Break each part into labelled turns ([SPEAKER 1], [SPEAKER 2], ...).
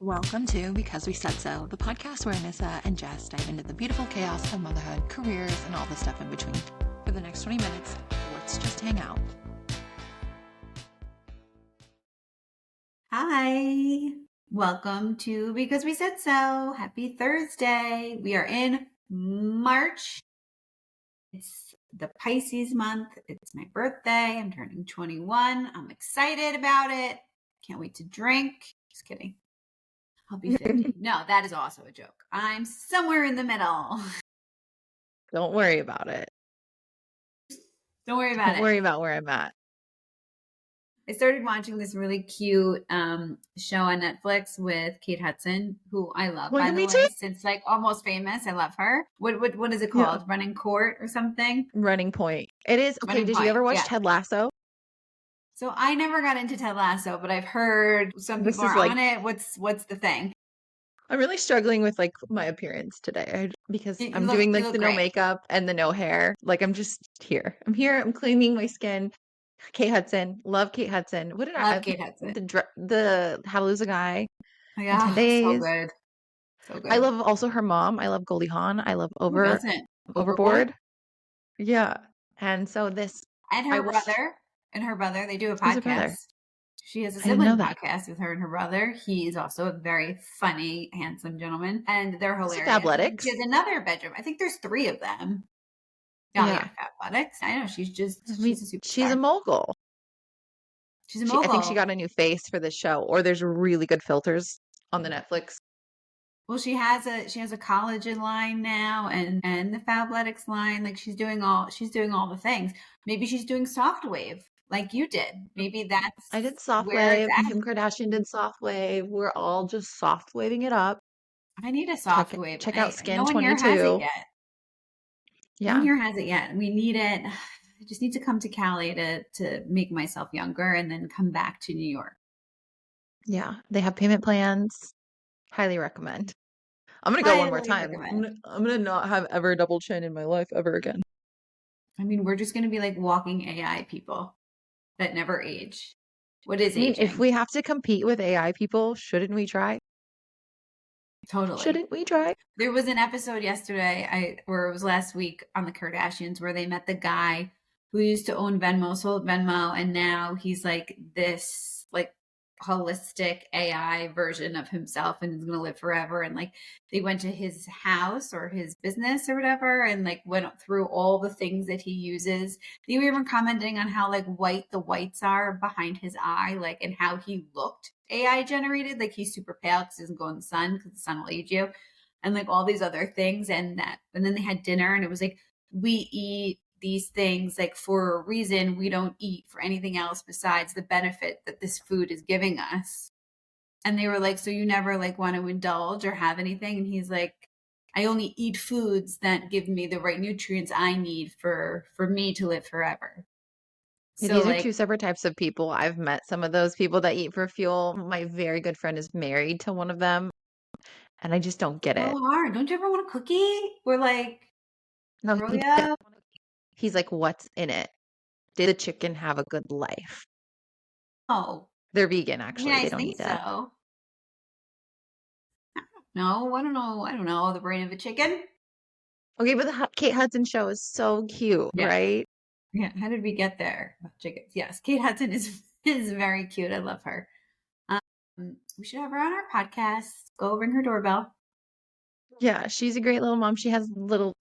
[SPEAKER 1] Welcome to Because We Said So, the podcast where Anissa and Jess dive into the beautiful chaos of motherhood, careers, and all the stuff in between. For the next 20 minutes, let's just hang out.
[SPEAKER 2] Hi, welcome to Because We Said So. Happy Thursday. We are in March. It's the Pisces month. It's my birthday. I'm turning 21. I'm excited about it. Can't wait to drink. Just kidding. I'll be 50. No, that is also a joke. I'm somewhere in the middle.
[SPEAKER 1] Don't worry about it.
[SPEAKER 2] Don't worry about it.
[SPEAKER 1] Don't worry about where I'm at.
[SPEAKER 2] I started watching this really cute show on Netflix with Kate Hudson, who I love, by the way, since like Almost Famous. I love her. What is it called? Yeah. Running Court or something?
[SPEAKER 1] Running Point. It is. Okay, did you ever watch Ted Lasso?
[SPEAKER 2] So I never got into Ted Lasso, but I've heard some people are on it. What's the thing?
[SPEAKER 1] I'm really struggling with like my appearance today because I'm doing like the no makeup and the no hair. Like I'm just here. I'm here. I'm cleaning my skin. Kate Hudson. Love Kate Hudson. What did I
[SPEAKER 2] Kate Hudson.
[SPEAKER 1] The How to Lose a Guy
[SPEAKER 2] in 10 days. So good.
[SPEAKER 1] I love also her mom. I love Goldie Hawn. I love Overboard. Yeah. And so this
[SPEAKER 2] and her brother, they do a podcast. She has a sibling podcast with her and her brother. He is also a very funny, handsome gentleman, and they're hilarious.
[SPEAKER 1] Fabletics.
[SPEAKER 2] She has another bedroom. I think there's 3 of them. Yeah, Fabletics. I know she's a superstar.
[SPEAKER 1] She's a mogul.
[SPEAKER 2] She's a mogul.
[SPEAKER 1] I think she got a new face for this show, or there's really good filters on the Netflix.
[SPEAKER 2] Well, she has a collagen line now, and the Fabletics line. Like she's doing all the things. Maybe she's doing soft wave like you did. Maybe that's
[SPEAKER 1] I did soft wave. Kim Kardashian did soft wave. We're all just soft waving it up.
[SPEAKER 2] I need a soft wave.
[SPEAKER 1] Check out Skin 22.
[SPEAKER 2] No one here has it yet.
[SPEAKER 1] Yeah.
[SPEAKER 2] No one here has it yet. We need it. I just need to come to Cali to make myself younger and then come back to New York.
[SPEAKER 1] Yeah. They have payment plans. Highly recommend. I'm going to go one more time. I'm going to not have ever double chin in my life ever again.
[SPEAKER 2] I mean, we're just going to be like walking AI people that never age. What is aging?
[SPEAKER 1] If we have to compete with AI people, shouldn't we try?
[SPEAKER 2] Totally.
[SPEAKER 1] Shouldn't we try?
[SPEAKER 2] There was an episode yesterday, or it was last week on the Kardashians, where they met the guy who used to own Venmo, sold Venmo, and now he's like this like holistic AI version of himself and is going to live forever. And like they went to his house or his business or whatever and like went through all the things that he uses. They were even commenting on how like white the whites are behind his eye, like, and how he looked AI generated. Like he's super pale because he doesn't go in the sun because the sun will age you, and like all these other things. And then they had dinner and it was like, we eat these things like for a reason. We don't eat for anything else besides the benefit that this food is giving us. And they were like, so you never like want to indulge or have anything? And he's like, I only eat foods that give me the right nutrients I need for me to live forever.
[SPEAKER 1] So these are 2 separate types of people. I've met some of those people that eat for fuel. My very good friend is married to one of them, and I just don't get it.
[SPEAKER 2] So hard. Don't you ever want a cookie? We're like,
[SPEAKER 1] no, he's like, what's in it? Did the chicken have a good life?
[SPEAKER 2] Oh,
[SPEAKER 1] they're vegan. Actually,
[SPEAKER 2] yeah,
[SPEAKER 1] they don't eat that.
[SPEAKER 2] So. No, I don't know. The brain of a chicken.
[SPEAKER 1] Okay, but the Kate Hudson show is so cute, right?
[SPEAKER 2] Yeah. How did we get there? Chickens. Yes, Kate Hudson is very cute. I love her. We should have her on our podcast. Go ring her doorbell.
[SPEAKER 1] Yeah, she's a great little mom. She has little,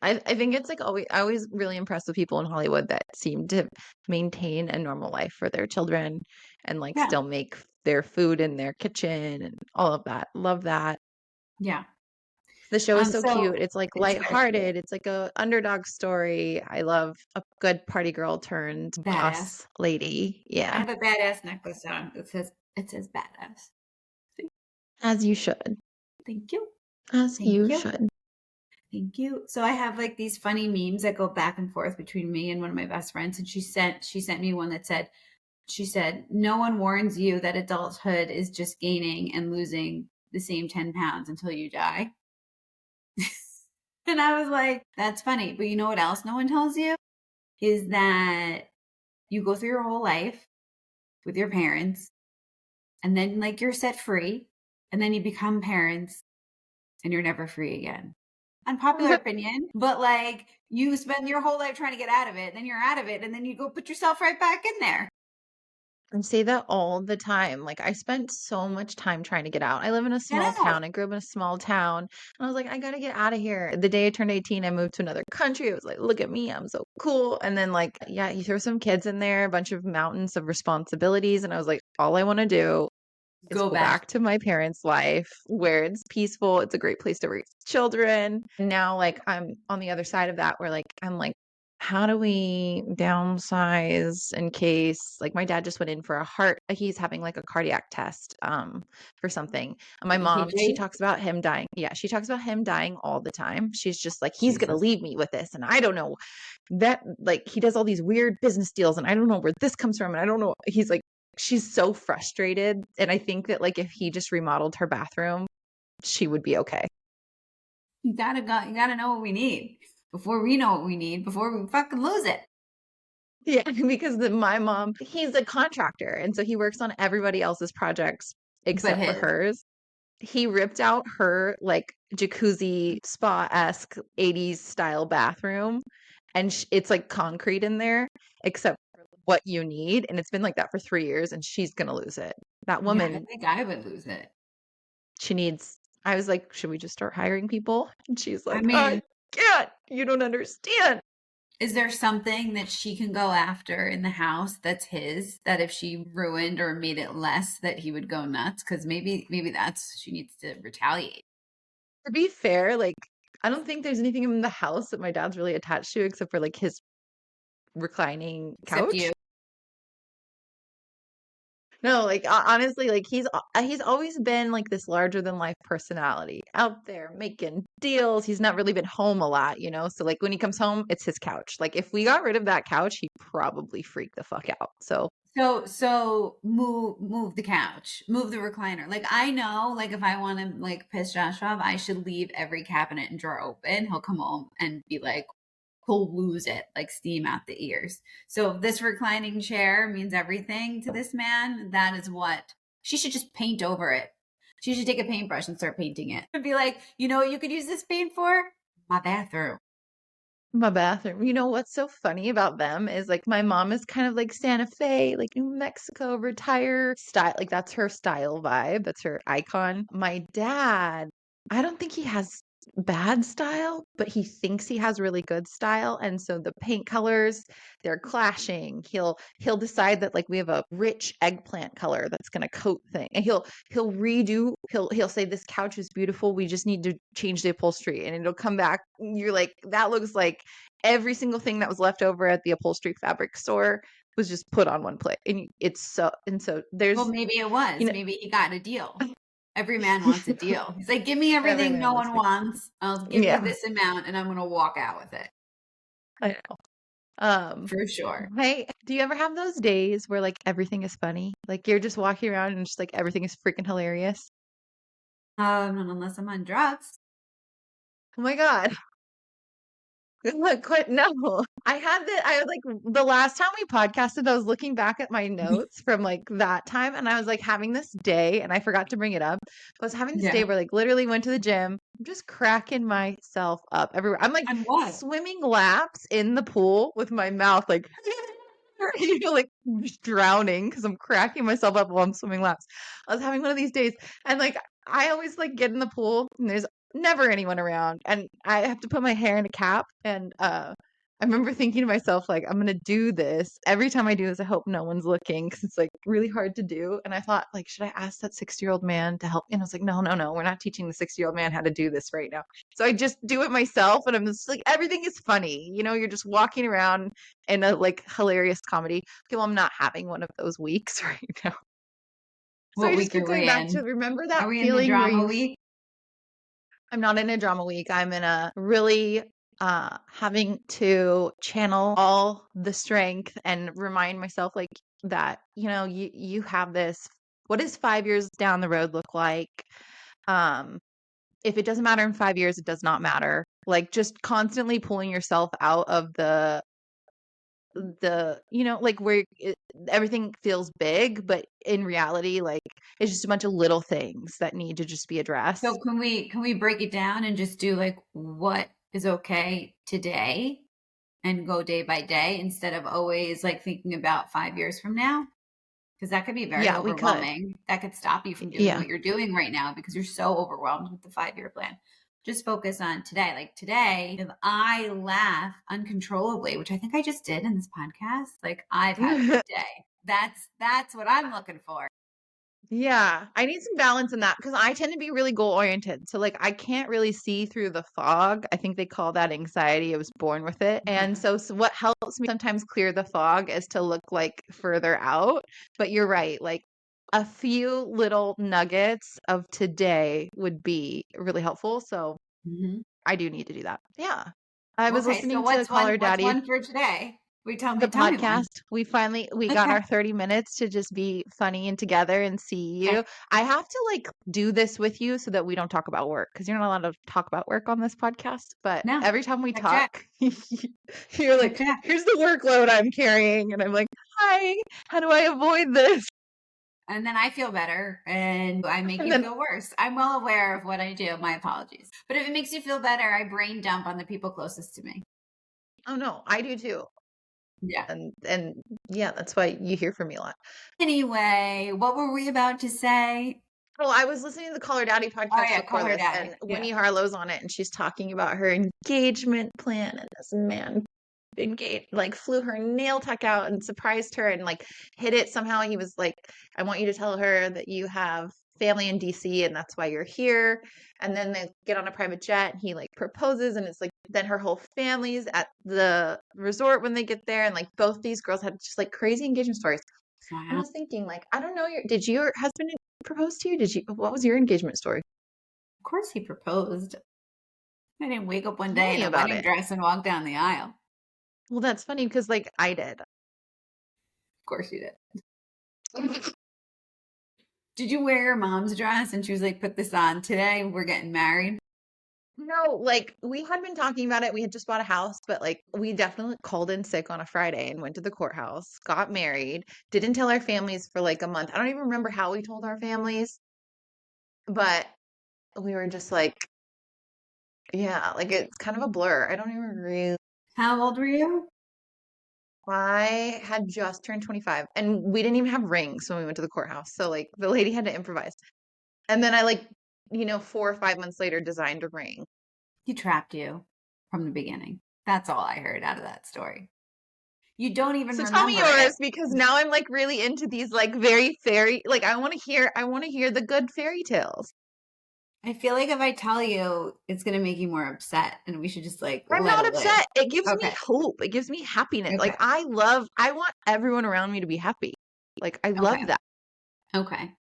[SPEAKER 1] I think it's like I always really impressed with people in Hollywood that seem to maintain a normal life for their children and like still make their food in their kitchen and all of that. Love that.
[SPEAKER 2] Yeah.
[SPEAKER 1] The show is so cute. It's like lighthearted. It's like a underdog story. I love a good party girl turned boss lady. Yeah.
[SPEAKER 2] I have a badass necklace on. It says badass.
[SPEAKER 1] See? As you should.
[SPEAKER 2] Thank you.
[SPEAKER 1] As you should.
[SPEAKER 2] Thank you. So I have like these funny memes that go back and forth between me and one of my best friends. And she sent me one that said, no one warns you that adulthood is just gaining and losing the same 10 pounds until you die. And I was like, that's funny. But you know what else no one tells you? Is that you go through your whole life with your parents and then like you're set free and then you become parents and you're never free again. Unpopular opinion, but like you spend your whole life trying to get out of it, then you're out of it, and then you go put yourself right back in there.
[SPEAKER 1] I say that all the time. Like, I spent so much time trying to get out. I live in a
[SPEAKER 2] Get
[SPEAKER 1] small
[SPEAKER 2] out.
[SPEAKER 1] town. I grew up in a small town. And I was like, I gotta get out of here. The day I turned 18, I moved to another country. I was like, look at me, I'm so cool. And then, like, yeah, you throw some kids in there, a bunch of mountains of responsibilities. And I was like, all I want to do is
[SPEAKER 2] Go
[SPEAKER 1] go
[SPEAKER 2] back.
[SPEAKER 1] back to my parents' life where it's peaceful. It's a great place to raise children. Now, like, I'm on the other side of that where, like, I'm like, how do we downsize in case, like, my dad just went in for a heart, he's having like a cardiac test for something. And my mom, she
[SPEAKER 2] EKG?
[SPEAKER 1] talks about him dying. Yeah, she talks about him dying all the time. She's just like, he's gonna
[SPEAKER 2] Jesus.
[SPEAKER 1] leave me with this. And I don't know that, like, he does all these weird business deals and I don't know where this comes from. And I don't know. He's like, she's so frustrated. And I think that, like, if he just remodeled her bathroom, she would be okay.
[SPEAKER 2] You gotta know what we need before we know what we need, before we fucking lose it.
[SPEAKER 1] Yeah, because my mom, he's a contractor. And so he works on everybody else's projects
[SPEAKER 2] But
[SPEAKER 1] except for
[SPEAKER 2] his.
[SPEAKER 1] hers. He ripped out her, like, jacuzzi spa-esque 80s style bathroom. And it's like concrete in there, except for what you need. And it's been like that for 3 years and she's going to lose it. That
[SPEAKER 2] Yeah, I
[SPEAKER 1] woman,
[SPEAKER 2] think I would lose it.
[SPEAKER 1] she needs, I was like, should we just start hiring people? And she's
[SPEAKER 2] I
[SPEAKER 1] like,
[SPEAKER 2] mean,
[SPEAKER 1] I can't. You don't understand.
[SPEAKER 2] is there something that she can go after in the house that's his, that if she ruined or made it less, that he would go nuts? Because maybe that's, she needs to retaliate.
[SPEAKER 1] To be fair, like, I don't think there's anything in the house that my dad's really attached to except for like his reclining
[SPEAKER 2] Except
[SPEAKER 1] couch.
[SPEAKER 2] you.
[SPEAKER 1] No, like, honestly, like, he's always been like this larger than life personality out there making deals. He's not really been home a lot, you know? So, like, when he comes home, it's his couch. Like, if we got rid of that couch, he'd probably freak the fuck out. So,
[SPEAKER 2] So move the couch, move the recliner. Like I know, like if I want to like piss Josh off, I should leave every cabinet and drawer open. He'll come home and be like, he'll lose it, like steam out the ears. So if this reclining chair means everything to this man, that is what she should just paint over it. She should take a paintbrush and start painting it. And be like, you know what you could use this paint for? My bathroom.
[SPEAKER 1] my bathroom. You know what's so funny about them is, like, my mom is kind of like Santa Fe, like New Mexico retire style. Like, that's her style vibe. That's her icon. My dad, I don't think he has bad style, but he thinks he has really good style. And so the paint colors, they're clashing. He'll decide that, like, we have a rich eggplant color that's gonna coat thing. And he'll say this couch is beautiful. We just need to change the upholstery. And it'll come back. You're like, that looks like every single thing that was left over at the upholstery fabric store was just put on one plate. And so
[SPEAKER 2] Well,
[SPEAKER 1] there's,
[SPEAKER 2] maybe it
[SPEAKER 1] you
[SPEAKER 2] was.
[SPEAKER 1] know,
[SPEAKER 2] Maybe he got a deal. Every man wants a deal. He's like, give me
[SPEAKER 1] every
[SPEAKER 2] everything
[SPEAKER 1] man
[SPEAKER 2] no
[SPEAKER 1] wants
[SPEAKER 2] one
[SPEAKER 1] to,
[SPEAKER 2] wants. I'll give you
[SPEAKER 1] yeah,
[SPEAKER 2] this amount and I'm going to walk out with it
[SPEAKER 1] I know.
[SPEAKER 2] for sure.
[SPEAKER 1] Hey, do you ever have those days where, like, everything is funny? Like, you're just walking around and just like everything is freaking hilarious?
[SPEAKER 2] Not unless I'm on drugs.
[SPEAKER 1] Oh my God. Look, quite no. I was like, the last time we podcasted, I was looking back at my notes from like that time and I was like having this day and I forgot to bring it up. I was having this day
[SPEAKER 2] Yeah.
[SPEAKER 1] where, like, literally went to the gym. I'm just cracking myself up everywhere. I'm like
[SPEAKER 2] On what?
[SPEAKER 1] swimming laps in the pool with my mouth like you know, like just drowning because I'm cracking myself up while I'm swimming laps. I was having one of these days and, like, I always like get in the pool and there's never anyone around and I have to put my hair in a cap and I remember thinking to myself, like, I'm gonna do this. Every time I do this, I hope no one's looking because it's like really hard to do. And I thought, like, should I ask that 60-year-old man to help? And I was like, no, no, no, we're not teaching the 60-year-old man how to do this right now. So I just do it myself and I'm just like, everything is funny. You know, you're just walking around in a, like, hilarious comedy. Okay, well, I'm not having one of those weeks right now. So
[SPEAKER 2] What
[SPEAKER 1] I just
[SPEAKER 2] week
[SPEAKER 1] keep
[SPEAKER 2] are
[SPEAKER 1] going
[SPEAKER 2] we
[SPEAKER 1] back to,
[SPEAKER 2] in?
[SPEAKER 1] remember
[SPEAKER 2] Are
[SPEAKER 1] that
[SPEAKER 2] we in the
[SPEAKER 1] feeling where
[SPEAKER 2] drama week?
[SPEAKER 1] I'm not in a drama week. I'm in a really having to channel all the strength and remind myself, like, that, you know, you have this. What does 5 years down the road look like? Um, if it doesn't matter in 5 years, it does not matter. Like, just constantly pulling yourself out of like where everything feels big, but in reality, like it's just a bunch of little things that need to just be addressed.
[SPEAKER 2] So can we break it down and just do like what is okay today and go day by day instead of always like thinking about 5 years from now? Because that could be very
[SPEAKER 1] Yeah, we could.
[SPEAKER 2] overwhelming. That could stop you from doing
[SPEAKER 1] Yeah.
[SPEAKER 2] what you're doing right now because you're so overwhelmed with the 5-year plan. Just focus on today. Like today, if I laugh uncontrollably, which I think I just did in this podcast, like I've had a good day. That's what I'm looking for.
[SPEAKER 1] Yeah, I need some balance in that because I tend to be really goal oriented. So like I can't really see through the fog. I think they call that anxiety. I was born with it. And so what helps me sometimes clear the fog is to look like further out. But you're right, like a few little nuggets of today would be really helpful. So
[SPEAKER 2] Mhm.
[SPEAKER 1] I do need to do that. Yeah. I was
[SPEAKER 2] Okay, so
[SPEAKER 1] listening to Call Her
[SPEAKER 2] what's
[SPEAKER 1] Daddy,
[SPEAKER 2] one for today?
[SPEAKER 1] the
[SPEAKER 2] Tell me one.
[SPEAKER 1] podcast. We got
[SPEAKER 2] Okay.
[SPEAKER 1] our 30 minutes to just be funny and together and see you.
[SPEAKER 2] Okay.
[SPEAKER 1] I have to like do this with you so that we don't talk about work because you're not allowed to talk about work on this podcast. But
[SPEAKER 2] No.
[SPEAKER 1] every time we
[SPEAKER 2] Check, check.
[SPEAKER 1] talk, you're
[SPEAKER 2] Check,
[SPEAKER 1] like,
[SPEAKER 2] check.
[SPEAKER 1] here's the workload I'm carrying. And I'm like, hi, how do I avoid this?
[SPEAKER 2] And then I feel better and I make
[SPEAKER 1] And
[SPEAKER 2] you
[SPEAKER 1] then,
[SPEAKER 2] feel worse. I'm well aware of what I do. My apologies. But if it makes you feel better, I brain dump on the people closest to me.
[SPEAKER 1] oh no, I do too.
[SPEAKER 2] Yeah.
[SPEAKER 1] And yeah, that's why you hear from me a lot.
[SPEAKER 2] Anyway, what were we about to say?
[SPEAKER 1] Oh, I was listening to the Call Her Daddy
[SPEAKER 2] Oh
[SPEAKER 1] podcast
[SPEAKER 2] yeah, call
[SPEAKER 1] before
[SPEAKER 2] her
[SPEAKER 1] this,
[SPEAKER 2] daddy.
[SPEAKER 1] and
[SPEAKER 2] Yeah.
[SPEAKER 1] Winnie Harlow's on it, and she's talking about her engagement plan, and this man like flew her nail tech out and surprised her and like hit it somehow. He was like, I want you to tell her that you have family in DC and that's why you're here. And then they get on a private jet and he like proposes and it's like then her whole family's at the resort when they get there and like both these girls had just like crazy engagement stories. And I
[SPEAKER 2] Wow.
[SPEAKER 1] was thinking like, I don't know, did your husband propose to you? What was your engagement story?
[SPEAKER 2] Of course he proposed. I didn't wake up one
[SPEAKER 1] Tell
[SPEAKER 2] day in
[SPEAKER 1] me
[SPEAKER 2] a
[SPEAKER 1] about
[SPEAKER 2] wedding
[SPEAKER 1] it.
[SPEAKER 2] dress and walk down the aisle.
[SPEAKER 1] Well, that's funny because like I did.
[SPEAKER 2] Of course you did. Did you wear your mom's dress? And she was like, put this on today. We're getting married.
[SPEAKER 1] No, like we had been talking about it. We had just bought a house, but like we definitely called in sick on a Friday and went to the courthouse, got married, didn't tell our families for like a month. I don't even remember how we told our families, but we were just like, yeah, like it's kind of a blur. I don't even really.
[SPEAKER 2] How old were you?
[SPEAKER 1] I had just turned 25 and we didn't even have rings when we went to the courthouse. So like the lady had to improvise. And then I like, 4 or 5 months later designed a ring.
[SPEAKER 2] He trapped you from the beginning. That's all I heard out of that story. You don't even
[SPEAKER 1] So tell me
[SPEAKER 2] remember it.
[SPEAKER 1] yours because now I'm like really into these like very fairy like I want to hear the good fairy tales.
[SPEAKER 2] I feel like if I tell you, it's going to make you more upset and we should just like
[SPEAKER 1] I'm
[SPEAKER 2] let
[SPEAKER 1] not
[SPEAKER 2] it live.
[SPEAKER 1] upset. It gives me
[SPEAKER 2] Okay.
[SPEAKER 1] hope. It gives me happiness. Like
[SPEAKER 2] Okay.
[SPEAKER 1] I want everyone around me to be happy. Like I
[SPEAKER 2] Okay.
[SPEAKER 1] love that.
[SPEAKER 2] Okay.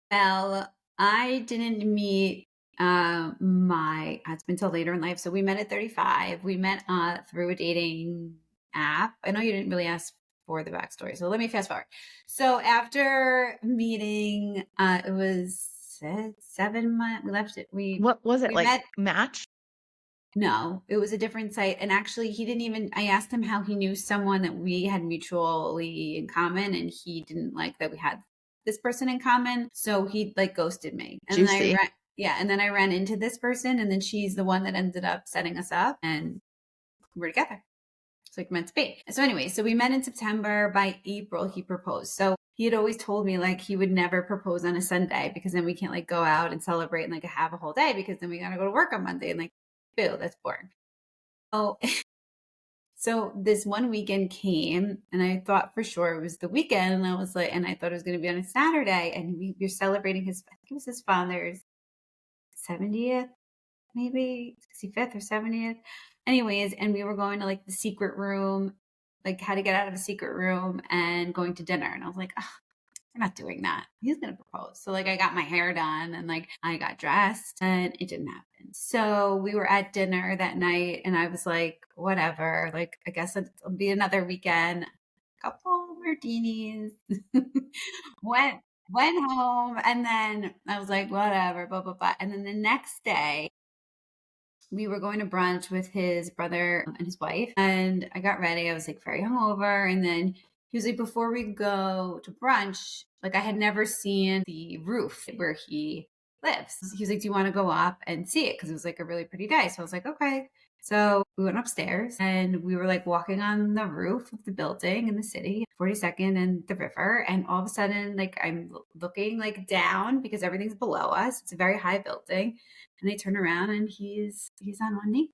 [SPEAKER 2] Well, I didn't meet my husband till later in life. So we met at 35. We met through a dating app. I know you didn't really ask for the backstory. So let me fast forward. So after meeting, it was 7 months. We left it.
[SPEAKER 1] What was it
[SPEAKER 2] We
[SPEAKER 1] like
[SPEAKER 2] met.
[SPEAKER 1] Match?
[SPEAKER 2] No, it was a different site. And actually, he didn't even, I asked him how he knew someone that we had mutually in common, and he didn't like that we had this person in common. So he like ghosted me. And then
[SPEAKER 1] Juicy.
[SPEAKER 2] and then I ran into this person, and then she's the one that ended up setting us up, and we're together. It's like meant to be. So anyway, so we met in September. By April, he proposed. So he had always told me like he would never propose on a Sunday because then we can't like go out and celebrate and like have a whole day because then we gotta go to work on Monday and like, boo, that's boring. Oh, so this one weekend came and I thought for sure it was the weekend. And I was like, and I thought it was going to be on a Saturday. And we were celebrating I think it was his father's 70th, maybe 65th or 70th. Anyways, and we were going to like the secret room, like how to get out of the secret room and going to dinner. And I was like, oh, we're not doing that. He's going to propose. So like I got my hair done and like I got dressed and it didn't happen. So we were at dinner that night and I was like, whatever, like I guess it'll be another weekend. Couple martinis. went home and then I was like, whatever, blah, blah, blah. And then the next day we were going to brunch with his brother and his wife. And I got ready. I was like very hungover. And then he was like, before we go to brunch, like I had never seen the roof where he lives. He was like, do you want to go up and see it? Because it was like a really pretty day. So I was like, okay. So we went upstairs and we were like walking on the roof of the building in the city, 42nd and the river. And all of a sudden, like I'm looking like down because everything's below us. It's a very high building. And I turn around and he's on one knee.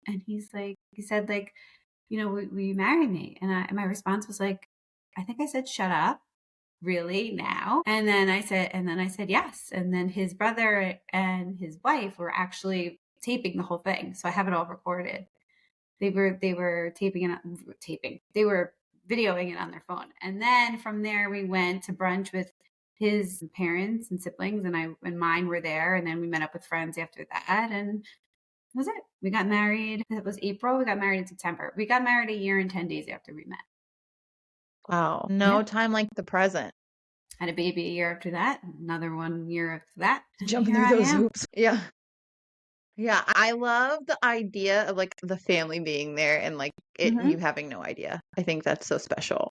[SPEAKER 2] And he said like, will you marry me? And my response was like, I think I said, shut up. Really now? And then I said yes. And then his brother and his wife were actually taping the whole thing. So I have it all recorded. They were they were videoing it on their phone. And then from there we went to brunch with his parents and siblings, and mine were there. And then we met up with friends after that. And that was it. We got married. It was April. We got married in September. We got married a year and 10 days after we met.
[SPEAKER 1] Wow. No time like the present.
[SPEAKER 2] Had a baby a year after that, another 1 year after that.
[SPEAKER 1] Jumping through those hoops. Yeah. Yeah. I love the idea of like the family being there and like you having no idea. I think that's so special.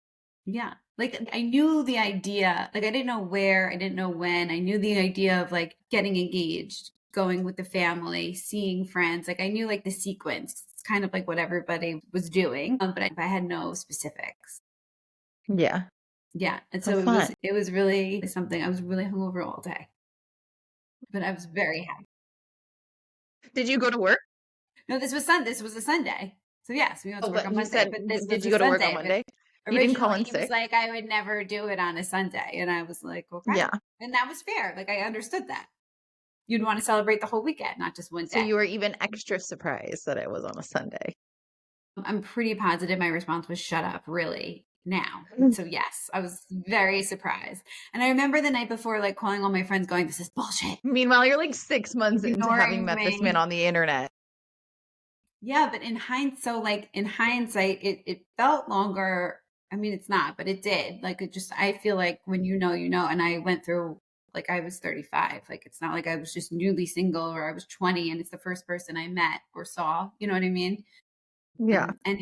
[SPEAKER 2] Yeah. Like I knew the idea, like I didn't know where, I didn't know when. I knew the idea of like getting engaged, going with the family, seeing friends. Like I knew like the sequence. It's kind of like what everybody was doing, but I had no specifics.
[SPEAKER 1] Yeah.
[SPEAKER 2] Yeah. And so it was really something. I was really hungover all day, but I was very happy.
[SPEAKER 1] Did you go to work?
[SPEAKER 2] No, this was a Sunday. So yes, we went to work on Monday. But
[SPEAKER 1] did you go to work on Monday? You didn't call in sick?
[SPEAKER 2] He was like, I would never do it on a Sunday. And I was like, okay.
[SPEAKER 1] Yeah.
[SPEAKER 2] And that was fair. Like I understood that. You'd want to celebrate the whole weekend, not just one day.
[SPEAKER 1] So you were even extra surprised that it was on a Sunday.
[SPEAKER 2] I'm pretty positive my response was shut up, really, now. So yes, I was very surprised. And I remember the night before, like calling all my friends going, this is bullshit.
[SPEAKER 1] Meanwhile, you're like 6 months into having met this man on the internet.
[SPEAKER 2] Yeah, but in hindsight, it felt longer. I mean, it's not, but it did. Like, I feel like when you know. And I went through, like, I was 35. Like, it's not like I was just newly single or I was 20 and it's the first person I met or saw. You know what I mean?
[SPEAKER 1] Yeah.
[SPEAKER 2] And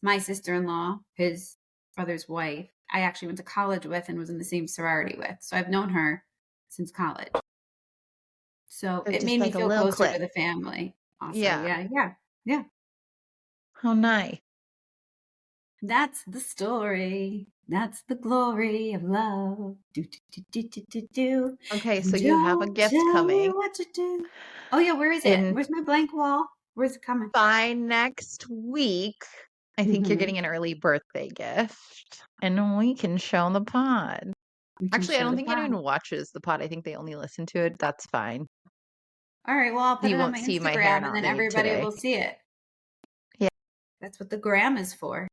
[SPEAKER 2] my sister-in-law, his brother's wife, I actually went to college with and was in the same sorority with. So I've known her since college. So it made me feel closer to the family. Also. Yeah.
[SPEAKER 1] How nice.
[SPEAKER 2] That's the story. That's the glory of love. Do.
[SPEAKER 1] Okay, so you have a gift coming.
[SPEAKER 2] What to do. Oh yeah, where is it? Where's my blank wall? Where's it coming?
[SPEAKER 1] By next week, I think you're getting an early birthday gift. And we can show the pod. Actually, I don't think anyone watches the pod. I think they only listen to it. That's fine.
[SPEAKER 2] All right, well, I'll put it on my Instagram and then everybody will see it.
[SPEAKER 1] Yeah.
[SPEAKER 2] That's what the gram is for.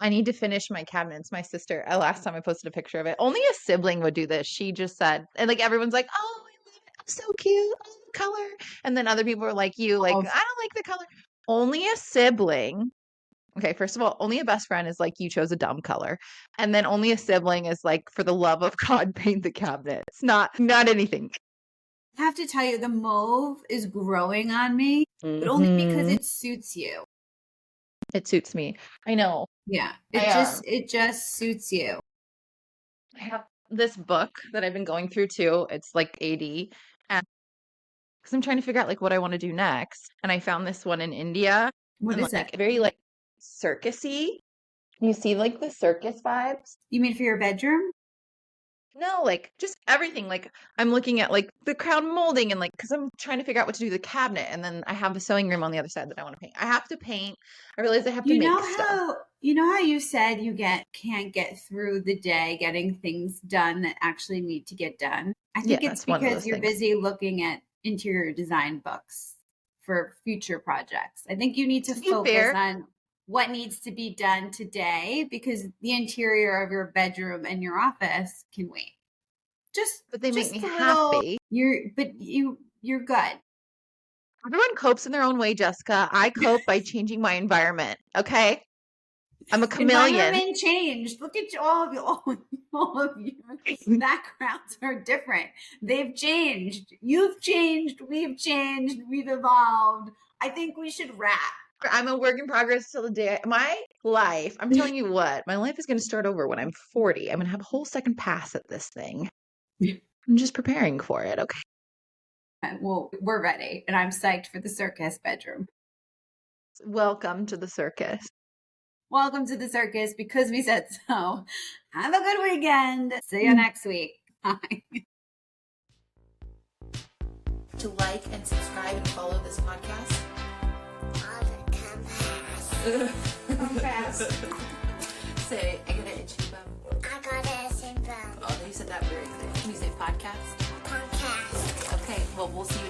[SPEAKER 1] I need to finish my cabinets. My sister, last time I posted a picture of it. Only a sibling would do this. She just said, and like everyone's like, oh, I love it. So cute. Oh, the color. And then other people are like you, like, I don't like the color. Only a sibling. Okay, first of all, only a best friend is like, you chose a dumb color. And then only a sibling is like, for the love of God, paint the cabinets. Not anything.
[SPEAKER 2] I have to tell you, the mauve is growing on me, but only because it suits you.
[SPEAKER 1] It suits me. I know.
[SPEAKER 2] Yeah. It just suits you.
[SPEAKER 1] I have this book that I've been going through too. It's like AD. And because I'm trying to figure out like what I want to do next. And I found this one in India.
[SPEAKER 2] What is
[SPEAKER 1] like
[SPEAKER 2] it?
[SPEAKER 1] Very like circusy. You see like the circus vibes?
[SPEAKER 2] You mean for your bedroom?
[SPEAKER 1] No, like just everything. Like I'm looking at like the crown molding and like because I'm trying to figure out what to do with the cabinet, and then I have a sewing room on the other side that I want to paint. I have to paint. I realize I have to make stuff.
[SPEAKER 2] You know how you said you can't get through the day getting things done that actually need to get done? I think it's because you're busy looking at interior design books for future projects. I think you need to focus on what needs to be done today because the interior of your bedroom and your office can wait.
[SPEAKER 1] But they make me happy.
[SPEAKER 2] You're good.
[SPEAKER 1] Everyone copes in their own way, Jessica. I cope by changing my environment. Okay. I'm a chameleon.
[SPEAKER 2] Environment changed. Look at all of you. All of your backgrounds are different. They've changed. You've changed. We've changed. We've evolved. I think we should wrap.
[SPEAKER 1] I'm a work in progress till the day. My life, I'm telling you what, my life is going to start over when I'm 40. I'm going to have a whole second pass at this thing. I'm just preparing for it, okay?
[SPEAKER 2] Well, we're ready, and I'm psyched for the circus bedroom.
[SPEAKER 1] Welcome to the circus.
[SPEAKER 2] Welcome to the circus because we said so. Have a good weekend. See you next week. Bye.
[SPEAKER 1] To like and subscribe and follow this podcast.
[SPEAKER 2] Come fast.
[SPEAKER 1] Say, I got an itchy bum.
[SPEAKER 3] I got a syndrome.
[SPEAKER 1] Oh, you said that very clear. Can you say podcast?
[SPEAKER 3] Podcast.
[SPEAKER 1] Okay, well, we'll see